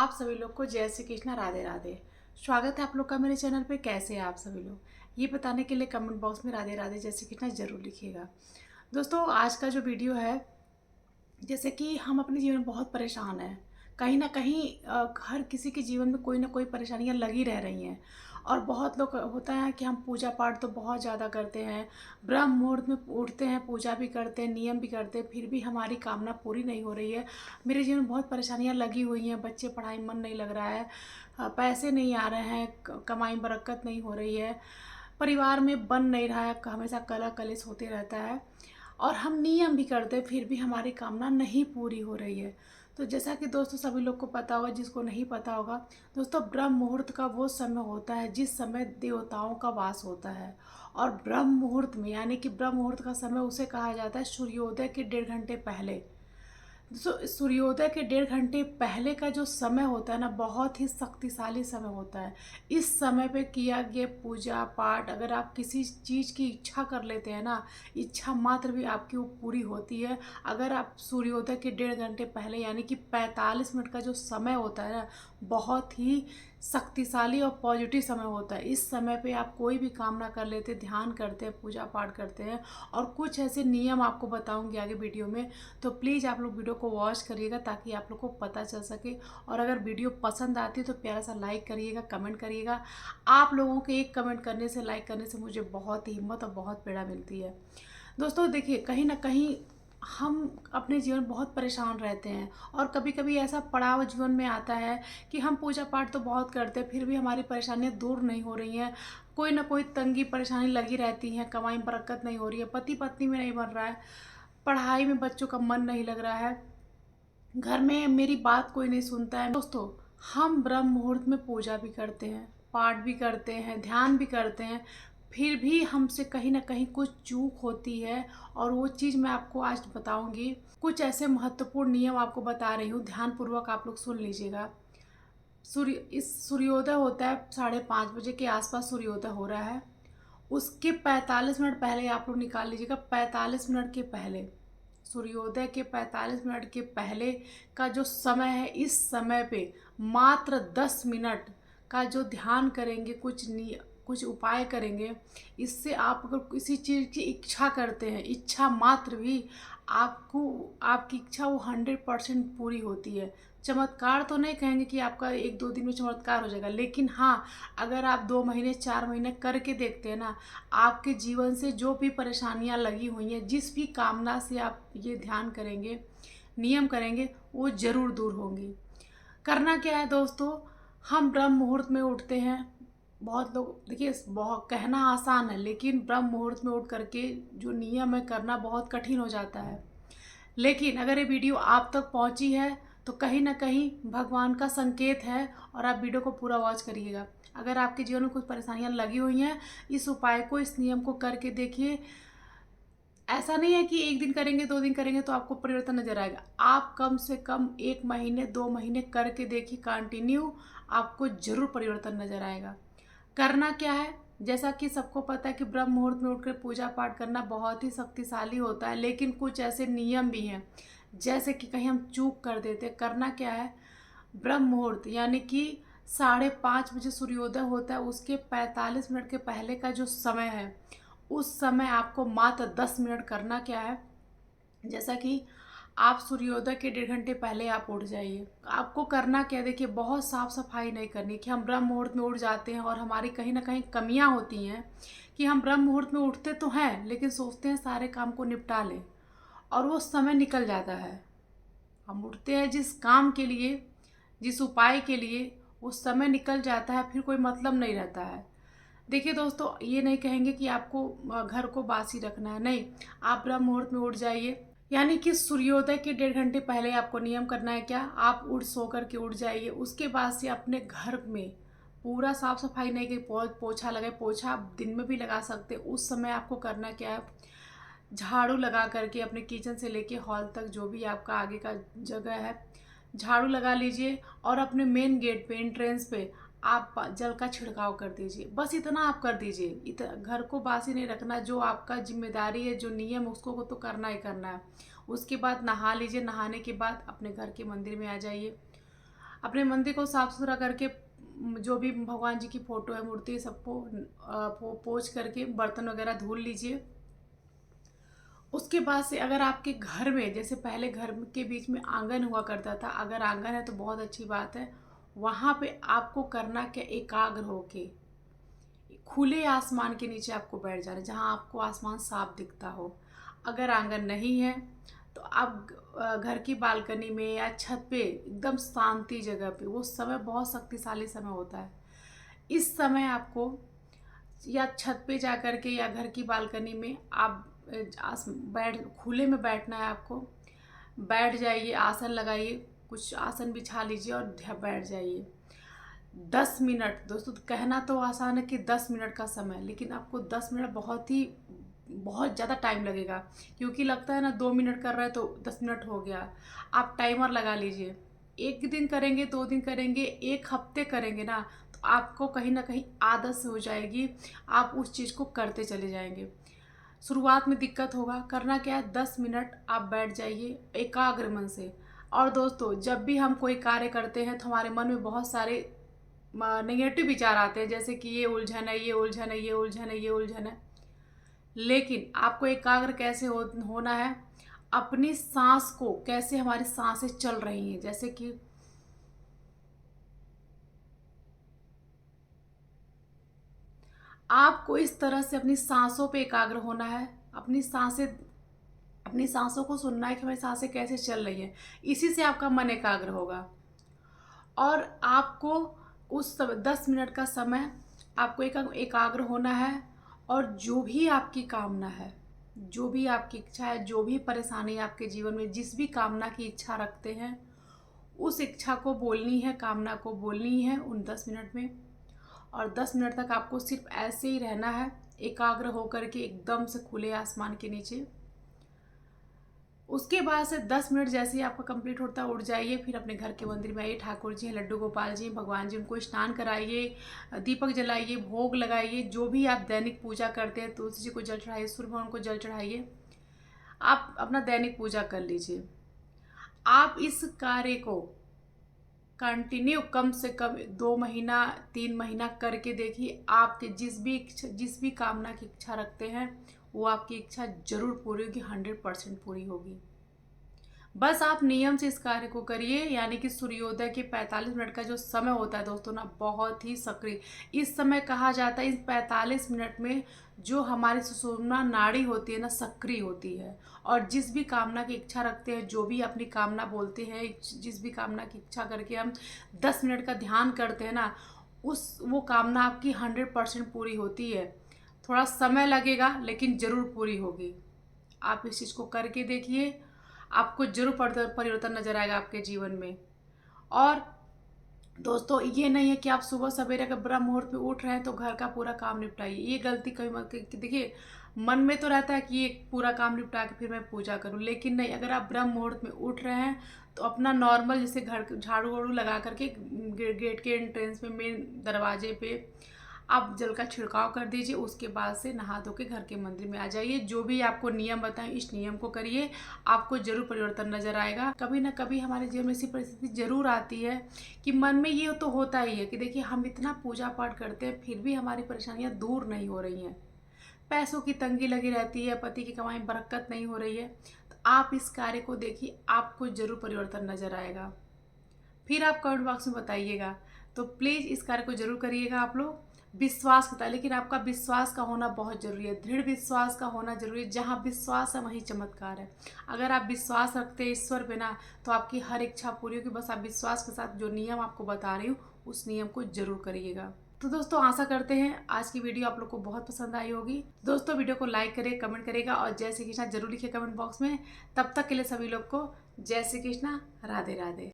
आप सभी लोग को जय श्री कृष्णा, राधे राधे। स्वागत है आप लोग का मेरे चैनल पे। कैसे हैं आप सभी लोग, ये बताने के लिए कमेंट बॉक्स में राधे राधे जय श्री कृष्णा जरूर लिखिएगा। दोस्तों, आज का जो वीडियो है, जैसे कि हम अपने जीवन में बहुत परेशान हैं। कहीं ना कहीं हर किसी के जीवन में कोई ना कोई परेशानियां लगी रह रही हैं। और बहुत लोग होता है कि हम पूजा पाठ तो बहुत ज़्यादा करते हैं, ब्रह्म मुहूर्त में उठते हैं, पूजा भी करते हैं, नियम भी करते हैं, फिर भी हमारी कामना पूरी नहीं हो रही है। मेरे जीवन में बहुत परेशानियां लगी हुई हैं। बच्चे पढ़ाई में मन नहीं लग रहा है, पैसे नहीं आ रहे हैं, कमाई में बरकत नहीं हो रही है, परिवार में बन नहीं रहा है, हमेशा कलह कलेश होते रहता है। और हम नियम भी करते हैं, फिर भी हमारी कामना नहीं पूरी हो रही है। तो जैसा कि दोस्तों सभी लोग को पता होगा, जिसको नहीं पता होगा, दोस्तों ब्रह्म मुहूर्त का वो समय होता है जिस समय देवताओं का वास होता है। और ब्रह्म मुहूर्त में, यानी कि ब्रह्म मुहूर्त का समय उसे कहा जाता है सूर्योदय के 1.5 घंटे पहले। सूर्योदय के 1.5 घंटे पहले का जो समय होता है ना, बहुत ही शक्तिशाली समय होता है। इस समय पे किया गया पूजा पाठ, अगर आप किसी चीज़ की इच्छा कर लेते हैं ना, इच्छा मात्र भी आपकी वो पूरी होती है। अगर आप सूर्योदय के 1.5 घंटे पहले, यानी कि 45 मिनट का जो समय होता है ना, बहुत ही शक्तिशाली और पॉजिटिव समय होता है। इस समय पे आप कोई भी कामना कर लेते, ध्यान करते हैं, पूजा पाठ करते हैं। और कुछ ऐसे नियम आपको बताऊंगी आगे वीडियो में, तो प्लीज़ आप लोग वीडियो को वॉच करिएगा ताकि आप लोग को पता चल सके। और अगर वीडियो पसंद आती है तो प्यारा सा लाइक करिएगा, कमेंट करिएगा। आप लोगों के एक कमेंट करने से, लाइक करने से मुझे बहुत ही हिम्मत और बहुत प्रेरणा मिलती है। दोस्तों देखिए, कहीं ना कहीं हम अपने जीवन बहुत परेशान रहते हैं। और कभी कभी ऐसा पड़ाव जीवन में आता है कि हम पूजा पाठ तो बहुत करते हैं, फिर भी हमारी परेशानियां दूर नहीं हो रही हैं। कोई ना कोई तंगी परेशानी लगी रहती है, कमाई में बरकत नहीं हो रही है, पति पत्नी में नहीं बन रहा है, पढ़ाई में बच्चों का मन नहीं लग रहा है, घर में मेरी बात कोई नहीं सुनता है। दोस्तों, हम ब्रह्म मुहूर्त में पूजा भी करते हैं, पाठ भी करते हैं, ध्यान भी करते हैं, फिर भी हमसे कहीं ना कहीं कुछ चूक होती है। और वो चीज़ मैं आपको आज बताऊंगी। कुछ ऐसे महत्वपूर्ण नियम आपको बता रही हूँ, ध्यानपूर्वक आप लोग सुन लीजिएगा। सूर्योदय होता है 5:30 बजे के आसपास सूर्योदय हो रहा है। उसके 45 मिनट पहले आप लोग निकाल लीजिएगा, 45 मिनट के पहले, सूर्योदय के 45 मिनट के पहले का जो समय है, इस समय पे मात्र 10 मिनट का जो ध्यान करेंगे, कुछ उपाय करेंगे। इससे आप अगर किसी चीज़ की इच्छा करते हैं, इच्छा मात्र भी, आपको आपकी इच्छा वो 100% पूरी होती है। चमत्कार तो नहीं कहेंगे कि आपका 1-2 दिन में चमत्कार हो जाएगा, लेकिन हाँ, अगर आप 2 महीने 4 महीने करके देखते हैं ना, आपके जीवन से जो भी परेशानियां लगी हुई हैं, जिस भी कामना से आप ये ध्यान करेंगे, नियम करेंगे, वो ज़रूर दूर होंगी। करना क्या है दोस्तों, हम ब्रह्म मुहूर्त में उठते हैं। बहुत लोग, देखिए, बहुत कहना आसान है, लेकिन ब्रह्म मुहूर्त में उठ करके जो नियम है करना बहुत कठिन हो जाता है। लेकिन अगर ये वीडियो आप तक पहुंची है तो कहीं ना कहीं भगवान का संकेत है। और आप वीडियो को पूरा वॉच करिएगा। अगर आपके जीवन में कुछ परेशानियां लगी हुई हैं, इस उपाय को, इस नियम को करके देखिए। ऐसा नहीं है कि 1 दिन करेंगे, 2 दिन करेंगे तो आपको परिवर्तन नजर आएगा। आप कम से कम 1 महीने 2 महीने करके देखिए, कंटिन्यू, आपको जरूर परिवर्तन नजर आएगा। करना क्या है, जैसा कि सबको पता है कि ब्रह्म मुहूर्त में उठकर पूजा पाठ करना बहुत ही शक्तिशाली होता है, लेकिन कुछ ऐसे नियम भी हैं, जैसे कि कहीं हम चूक कर देते हैं। करना क्या है, ब्रह्म मुहूर्त यानी कि 5:30 बजे सूर्योदय होता है, उसके 45 मिनट के पहले का जो समय है, उस समय आपको मात्र 10 मिनट करना क्या है। जैसा कि आप सूर्योदय के 1.5 घंटे पहले आप उठ जाइए। आपको करना क्या है, देखिए, बहुत साफ सफाई नहीं करनी कि हम ब्रह्म मुहूर्त में उठ जाते हैं और हमारी कहीं ना कहीं कमियां होती हैं कि हम ब्रह्म मुहूर्त में उठते तो हैं, लेकिन सोचते हैं सारे काम को निपटा लें, और वो समय निकल जाता है। हम उठते हैं जिस काम के लिए, जिस उपाय के लिए, उस समय निकल जाता है, फिर कोई मतलब नहीं रहता है। देखिए दोस्तों, ये नहीं कहेंगे कि आपको घर को बासी रखना है, नहीं। आप ब्रह्म मुहूर्त में उठ जाइए, यानी कि सूर्योदय के 1.5 घंटे पहले आपको नियम करना है क्या, आप उठ सो करके उठ जाइए। उसके बाद से अपने घर में पूरा साफ सफाई नहीं की, पोछा लगाए, पोछा आप दिन में भी लगा सकते। उस समय आपको करना क्या है, झाड़ू लगा करके अपने किचन से लेके हॉल तक, जो भी आपका आगे का जगह है, झाड़ू लगा लीजिए। और अपने मेन गेट पे, एंट्रेंस पे, आप जल का छिड़काव कर दीजिए। बस इतना आप कर दीजिए। घर को बासी नहीं रखना, जो आपका जिम्मेदारी है, जो नियम, उसको तो करना ही करना है। उसके बाद नहा लीजिए। नहाने के बाद अपने घर के मंदिर में आ जाइए। अपने मंदिर को साफ सुथरा करके जो भी भगवान जी की फ़ोटो है, मूर्ति है, सबको पोंछ करके बर्तन वगैरह धुल लीजिए। उसके बाद से अगर आपके घर में, जैसे पहले घर के बीच में आंगन हुआ करता था, अगर आंगन है तो बहुत अच्छी बात है। वहाँ पे आपको करना क्या, एकाग्र होके खुले आसमान के नीचे आपको बैठ जाना है, जहाँ आपको आसमान साफ दिखता हो। अगर आंगन नहीं है तो आप घर की बालकनी में या छत पे एकदम शांति जगह पे, वो समय बहुत शक्तिशाली समय होता है। इस समय आपको या छत पे जा कर के या घर की बालकनी में आप बैठ खुले में बैठना है आपको। बैठ जाइए, आसन लगाइए, कुछ आसन बिछा लीजिए और बैठ जाइए। 10 मिनट, दोस्तों कहना तो आसान है कि 10 मिनट का समय, लेकिन आपको 10 मिनट बहुत ज़्यादा टाइम लगेगा, क्योंकि लगता है ना 2 मिनट कर रहे हैं तो 10 मिनट हो गया। आप टाइमर लगा लीजिए। 1 दिन करेंगे, 2 दिन करेंगे, 1 हफ्ते करेंगे ना, तो आपको कहीं ना कहीं आदत से हो जाएगी। आप उस चीज़ को करते चले जाएंगे। शुरुआत में दिक्कत होगा। करना क्या है, 10 मिनट आप बैठ जाइए एकाग्र मन से। और दोस्तों, जब भी हम कोई कार्य करते हैं तो हमारे मन में बहुत सारे नेगेटिव विचार आते हैं, जैसे कि ये उलझन है, ये उलझन है, ये उलझन है, ये उलझन है। लेकिन आपको एकाग्र कैसे होना है, अपनी सांस को, कैसे हमारी सांसें चल रही हैं, जैसे कि आपको इस तरह से अपनी सांसों पे एकाग्र होना है। अपनी सांसों को सुनना है कि हमारी सांसें कैसे चल रही हैं। इसी से आपका मन एकाग्र होगा। और आपको उस 10 मिनट का समय आपको एकाग्र होना है। और जो भी आपकी कामना है, जो भी आपकी इच्छा है, जो भी परेशानी आपके जीवन में, जिस भी कामना की इच्छा रखते हैं, उस इच्छा को बोलनी है, कामना को बोलनी है उन 10 मिनट में। और 10 मिनट तक आपको सिर्फ ऐसे ही रहना है, एकाग्र होकर के एकदम से खुले आसमान के नीचे। उसके बाद से 10 मिनट जैसे ही आपका कंप्लीट होता है, उठ जाइए, फिर अपने घर के मंदिर में आइए। ठाकुर जी हैं, लड्डू गोपाल जी, भगवान जी, उनको स्नान कराइए, दीपक जलाइए, भोग लगाइए। जो भी आप दैनिक पूजा करते हैं, तुलसी जी को जल चढ़ाइए, सूर्य भगवान को जल चढ़ाइए। आप अपना दैनिक पूजा कर लीजिए। आप इस कार्य को कंटिन्यू कम से कम 2 महीना 3 महीना करके देखिए। आपके जिस भी कामना की इच्छा रखते हैं, वो आपकी इच्छा जरूर पूरी होगी, 100% पूरी होगी। बस आप नियम से इस कार्य को करिए। यानी कि सूर्योदय के 45 मिनट का जो समय होता है दोस्तों ना, बहुत ही सक्रिय इस समय कहा जाता है। इस 45 मिनट में जो हमारी सुषुम्ना नाड़ी होती है ना, सक्रिय होती है। और जिस भी कामना की इच्छा रखते हैं, जो भी अपनी कामना बोलते हैं, जिस भी कामना की इच्छा करके हम 10 मिनट का ध्यान करते हैं ना, वो कामना आपकी 100% पूरी होती है। थोड़ा समय लगेगा, लेकिन ज़रूर पूरी होगी। आप इस चीज़ को करके देखिए, आपको जरूर परिवर्तन नजर आएगा आपके जीवन में। और दोस्तों, ये नहीं है कि आप सुबह सवेरे अगर ब्रह्म मुहूर्त में उठ रहे हैं तो घर का पूरा काम निपटाइए। ये गलती कभी मत देखिए। मन में तो रहता है कि ये पूरा काम निपटा के फिर मैं पूजा करूं, लेकिन नहीं। अगर आप ब्रह्म मुहूर्त में उठ रहे हैं तो अपना नॉर्मल, जैसे घर झाड़ू वाड़ू लगा करके गेट के एंट्रेंस में, मेन दरवाजे पे आप जल का छिड़काव कर दीजिए। उसके बाद से नहा धो के घर के मंदिर में आ जाइए। जो भी आपको नियम बताएं, इस नियम को करिए, आपको जरूर परिवर्तन नजर आएगा। कभी ना कभी हमारे जीवन में ऐसी परिस्थिति जरूर आती है कि मन में ये तो होता ही है कि देखिए, हम इतना पूजा पाठ करते हैं, फिर भी हमारी परेशानियां दूर नहीं हो रही हैं। पैसों की तंगी लगी रहती है, पति की कमाई में बरकत नहीं हो रही है। तो आप इस कार्य को देखिए, आपको जरूर परिवर्तन नजर आएगा। फिर आप कमेंट बॉक्स में बताइएगा। तो प्लीज़ इस कार्य को जरूर करिएगा आप लोग। विश्वास होता है, लेकिन आपका विश्वास का होना बहुत जरूरी है। दृढ़ विश्वास का होना जरूरी है। जहाँ विश्वास है वहीं चमत्कार है। अगर आप विश्वास रखते हैं ईश्वर पे ना, तो आपकी हर इच्छा पूरी होगी। बस आप विश्वास के साथ जो नियम आपको बता रही हूँ, उस नियम को जरूर करिएगा। तो दोस्तों, आशा करते हैं आज की वीडियो आप लोग को बहुत पसंद आई होगी। दोस्तों, वीडियो को लाइक करें, कमेंट करेगा और जय श्री कृष्णा जरूर लिखिए कमेंट बॉक्स में। तब तक के लिए सभी लोग को जय श्री कृष्णा, राधे राधे।